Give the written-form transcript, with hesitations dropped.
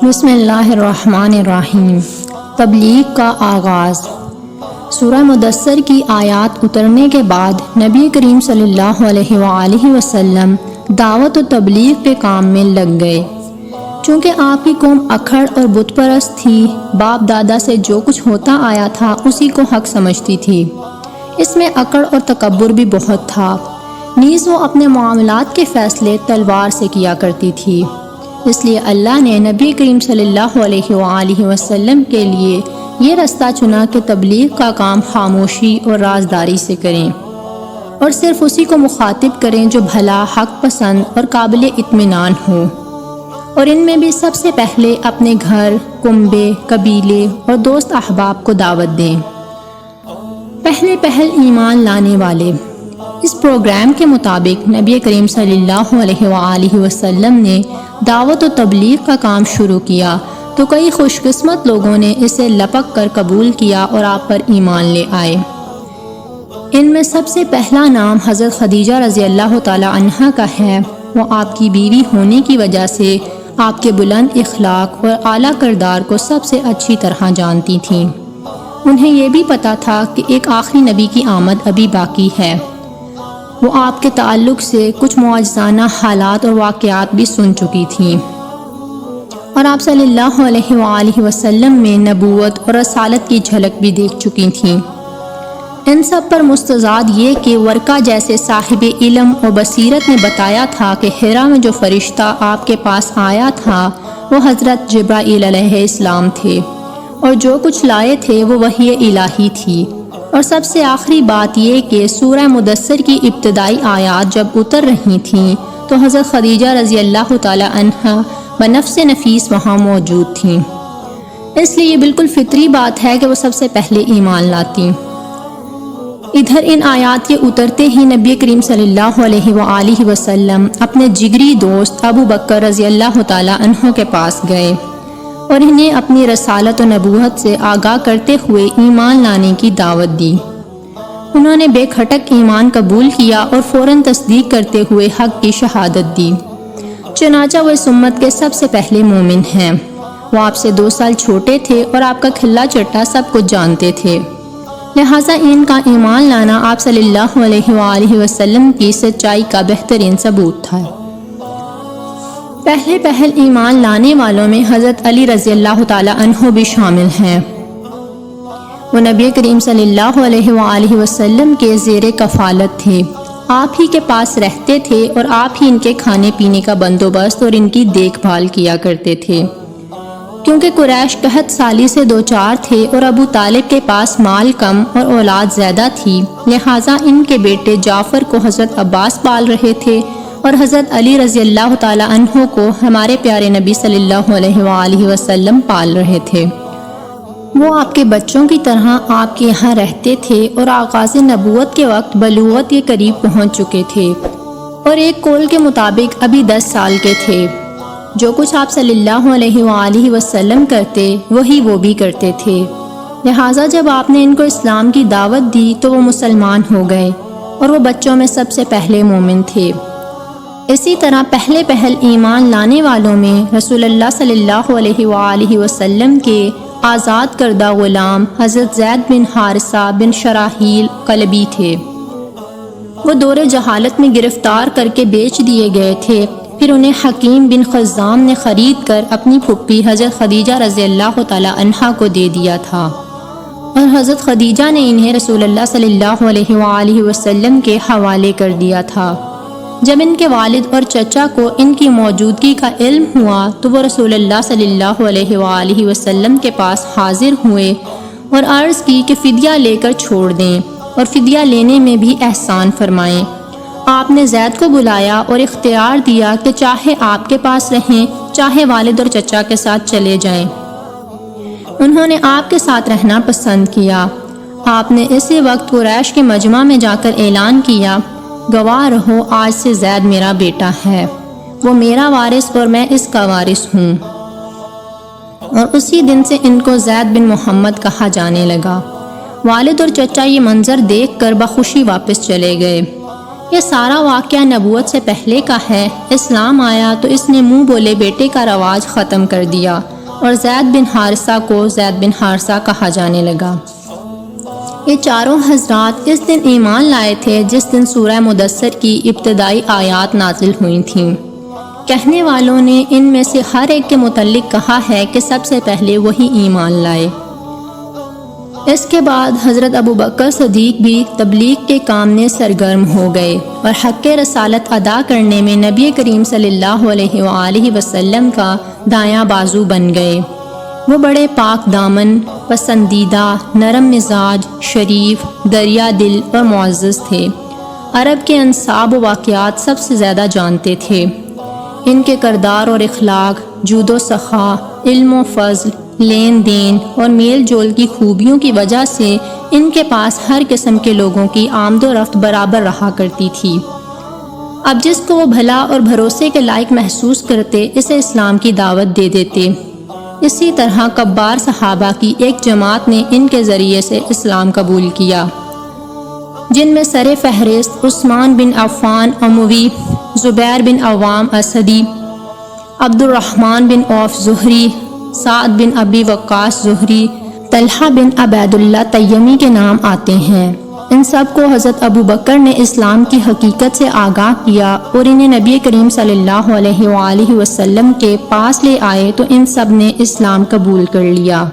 بسم اللہ الرحمن الرحیم۔ تبلیغ کا آغاز۔ سورہ مدثر کی آیات اترنے کے بعد نبی کریم صلی اللہ علیہ وآلہ وسلم دعوت و تبلیغ کے کام میں لگ گئے۔ چونکہ آپ کی قوم اکھڑ اور بت پرست تھی، باپ دادا سے جو کچھ ہوتا آیا تھا اسی کو حق سمجھتی تھی۔ اس میں اکڑ اور تکبر بھی بہت تھا، نیز وہ اپنے معاملات کے فیصلے تلوار سے کیا کرتی تھی۔ اس لیے اللہ نے نبی کریم صلی اللہ علیہ وآلہ وسلم کے لیے یہ رستہ چنا کہ تبلیغ کا کام خاموشی اور رازداری سے کریں، اور صرف اسی کو مخاطب کریں جو بھلا، حق پسند اور قابل اطمینان ہو، اور ان میں بھی سب سے پہلے اپنے گھر، کنبے، قبیلے اور دوست احباب کو دعوت دیں۔ پہل ایمان لانے والے۔ اس پروگرام کے مطابق نبی کریم صلی اللہ علیہ وآلہ وسلم نے دعوت و تبلیغ کا کام شروع کیا تو کئی خوش قسمت لوگوں نے اسے لپک کر قبول کیا اور آپ پر ایمان لے آئے۔ ان میں سب سے پہلا نام حضرت خدیجہ رضی اللہ تعالی عنہا کا ہے۔ وہ آپ کی بیوی ہونے کی وجہ سے آپ کے بلند اخلاق اور اعلیٰ کردار کو سب سے اچھی طرح جانتی تھیں۔ انہیں یہ بھی پتہ تھا کہ ایک آخری نبی کی آمد ابھی باقی ہے۔ وہ آپ کے تعلق سے کچھ معجزانہ حالات اور واقعات بھی سن چکی تھیں، اور آپ صلی اللہ علیہ وآلہ وسلم میں نبوت اور رسالت کی جھلک بھی دیکھ چکی تھیں۔ ان سب پر مستزاد یہ کہ ورقہ جیسے صاحب علم و بصیرت نے بتایا تھا کہ حرا میں جو فرشتہ آپ کے پاس آیا تھا وہ حضرت جبرائیل علیہ السلام تھے، اور جو کچھ لائے تھے وہ وحی الہی تھی۔ اور سب سے آخری بات یہ کہ سورہ مدثر کی ابتدائی آیات جب اتر رہی تھیں تو حضرت خدیجہ رضی اللہ تعالی عنہا بنفس نفیس وہاں موجود تھیں، اس لیے یہ بالکل فطری بات ہے کہ وہ سب سے پہلے ایمان لاتی۔ ادھر ان آیات کے اترتے ہی نبی کریم صلی اللہ علیہ وآلہ وسلم اپنے جگری دوست ابو بکر رضی اللہ تعالی عنہ کے پاس گئے اور انہیں اپنی رسالت و نبوت سے آگاہ کرتے ہوئے ایمان لانے کی دعوت دی۔ انہوں نے بے کھٹک ایمان قبول کیا اور فوراً تصدیق کرتے ہوئے حق کی شہادت دی۔ چنانچہ وہ اس امت کے سب سے پہلے مومن ہیں۔ وہ آپ سے 2 سال چھوٹے تھے اور آپ کا کھلا چٹا سب کچھ جانتے تھے، لہٰذا ان کا ایمان لانا آپ صلی اللہ علیہ وآلہ وسلم کی سچائی کا بہترین ثبوت تھا۔ پہل ایمان لانے والوں میں حضرت علی رضی اللہ تعالی عنہ بھی شامل ہیں۔ وہ نبی کریم صلی اللہ علیہ وآلہ وسلم کے زیر کفالت تھے، آپ ہی کے پاس رہتے تھے اور آپ ہی ان کے کھانے پینے کا بندوبست اور ان کی دیکھ بھال کیا کرتے تھے۔ کیونکہ قریش قحط سالی سے دوچار تھے اور ابو طالب کے پاس مال کم اور اولاد زیادہ تھی، لہٰذا ان کے بیٹے جعفر کو حضرت عباس پال رہے تھے اور حضرت علی رضی اللہ تعالی عنہ کو ہمارے پیارے نبی صلی اللہ علیہ وآلہ وسلم پال رہے تھے۔ وہ آپ کے بچوں کی طرح آپ کے یہاں رہتے تھے اور آغاز نبوت کے وقت بلوغت کے قریب پہنچ چکے تھے، اور ایک قول کے مطابق ابھی 10 سال کے تھے۔ جو کچھ آپ صلی اللہ علیہ وآلہ وسلم کرتے وہی وہ بھی کرتے تھے، لہٰذا جب آپ نے ان کو اسلام کی دعوت دی تو وہ مسلمان ہو گئے، اور وہ بچوں میں سب سے پہلے مومن تھے۔ اسی طرح پہل ایمان لانے والوں میں رسول اللہ صلی اللہ علیہ وآلہ وسلم کے آزاد کردہ غلام حضرت زید بن حارثہ بن شراحیل قلبی تھے۔ وہ دور جہالت میں گرفتار کر کے بیچ دیے گئے تھے، پھر انہیں حکیم بن خزام نے خرید کر اپنی پھپھی حضرت خدیجہ رضی اللہ تعالی عنہا کو دے دیا تھا، اور حضرت خدیجہ نے انہیں رسول اللہ صلی اللہ علیہ وآلہ وسلم کے حوالے کر دیا تھا۔ جب ان کے والد اور چچا کو ان کی موجودگی کا علم ہوا تو وہ رسول اللہ صلی اللہ علیہ وآلہ وسلم کے پاس حاضر ہوئے اور عرض کی کہ فدیہ لے کر چھوڑ دیں، اور فدیہ لینے میں بھی احسان فرمائیں۔ آپ نے زید کو بلایا اور اختیار دیا کہ چاہے آپ کے پاس رہیں، چاہے والد اور چچا کے ساتھ چلے جائیں۔ انہوں نے آپ کے ساتھ رہنا پسند کیا۔ آپ نے اسی وقت قریش کے مجمع میں جا کر اعلان کیا، گواہ رہو آج سے زید میرا بیٹا ہے، وہ میرا وارث اور میں اس کا وارث ہوں۔ اور اسی دن سے ان کو زید بن محمد کہا جانے لگا۔ والد اور چچا یہ منظر دیکھ کر بخوشی واپس چلے گئے۔ یہ سارا واقعہ نبوت سے پہلے کا ہے۔ اسلام آیا تو اس نے منہ بولے بیٹے کا رواج ختم کر دیا، اور زید بن حارثہ کو زید بن حارثہ کہا جانے لگا۔ یہ چاروں حضرات اس دن ایمان لائے تھے جس دن سورہ مدثر کی ابتدائی آیات نازل ہوئی تھیں۔ کہنے والوں نے ان میں سے ہر ایک کے متعلق کہا ہے کہ سب سے پہلے وہی ایمان لائے۔ اس کے بعد حضرت ابوبکر صدیق بھی تبلیغ کے کام میں سرگرم ہو گئے اور حق رسالت ادا کرنے میں نبی کریم صلی اللہ علیہ وآلہ وسلم کا دایاں بازو بن گئے۔ وہ بڑے پاک دامن، پسندیدہ، نرم مزاج، شریف، دریا دل اور معزز تھے۔ عرب کے انساب و واقعات سب سے زیادہ جانتے تھے۔ ان کے کردار اور اخلاق، جود و سخا، علم و فضل، لین دین اور میل جول کی خوبیوں کی وجہ سے ان کے پاس ہر قسم کے لوگوں کی آمد و رفت برابر رہا کرتی تھی۔ اب جس کو وہ بھلا اور بھروسے کے لائق محسوس کرتے اسے اسلام کی دعوت دے دیتے۔ اسی طرح کبار صحابہ کی ایک جماعت نے ان کے ذریعے سے اسلام قبول کیا، جن میں سر فہرست عثمان بن عفان اموی، زبیر بن عوام اسدی، عبد الرحمن بن عوف زہری، سعد بن ابی وقاص زہری، طلحہ بن عبید اللہ تیمی کے نام آتے ہیں۔ ان سب کو حضرت ابوبکر نے اسلام کی حقیقت سے آگاہ کیا اور انہیں نبی کریم صلی اللہ علیہ وآلہ وسلم کے پاس لے آئے تو ان سب نے اسلام قبول کر لیا۔